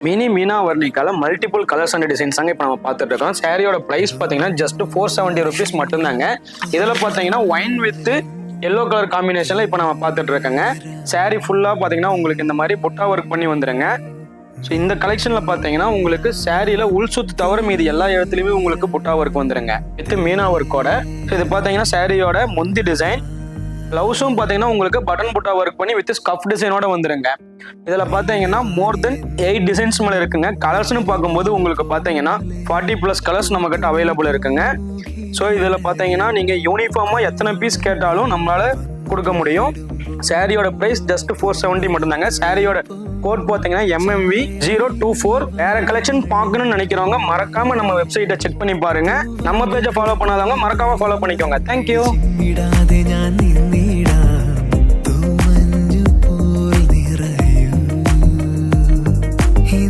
Mini Meena வர்ணிக்கால multiple colours and designs தாங்க இப்போ நம்ம பார்த்துட்டு இருக்கோம். சாரியோட ப்ரைஸ் பார்த்தீங்கன்னா ஜஸ்ட் 470 rupees மட்டும்தாங்க. இதில் பார்த்தீங்கன்னா ஒயின் வித் எல்லோ கலர் காம்பினேஷன்ல இப்போ நம்ம பார்த்துட்டு இருக்கோங்க. சாரி ஃபுல்லாக பார்த்தீங்கன்னா உங்களுக்கு இந்த மாதிரி புட்டா ஒர்க் பண்ணி வந்துடுங்க. ஸோ இந்த கலெக்ஷனில் பார்த்தீங்கன்னா உங்களுக்கு சாரியில் உள் சுத்து தவிர மீது எல்லா இடத்துலையுமே உங்களுக்கு புட்டா ஒர்க் வந்துடுங்க வித் மீனா ஒர்க்கோட. ஸோ இது பார்த்தீங்கன்னா சாரியோட முந்தி டிசைன். ப்ளவுஸும் பார்த்தீங்கன்னா உங்களுக்கு பட்டன் புட்டா ஒர்க் பண்ணி வித் ஸ்கஃப் டிசைனோட வந்துடுங்க. இதில் பார்த்தீங்கன்னா மோர் தென் 8 டிசைன்ஸ் மேலே இருக்குங்க. கலர்ஸ்னு பார்க்கும்போது உங்களுக்கு பார்த்தீங்கன்னா 40+ கலர்ஸ் நம்மக்கிட்ட அவைலபிள் இருக்குங்க. ஸோ இதில் பார்த்தீங்கன்னா நீங்கள் யூனிஃபார்மாக எத்தனை பீஸ் கேட்டாலும் நம்மளால் கொடுக்க முடியும். சாரியோட ப்ரைஸ் ஜஸ்ட் 470 மட்டும்தாங்க. சாரியோட கோட் பார்த்தீங்கன்னா MMV 024. வேற கலெக்ஷன் பார்க்கணும்னு நினைக்கிறவங்க மறக்காம நம்ம வெப்சைட்டை செக் பண்ணி பாருங்க. நம்ம பேஜை ஃபாலோ பண்ணாதவங்க மறக்காம ஃபாலோ பண்ணிக்கோங்க. தேங்க்யூ.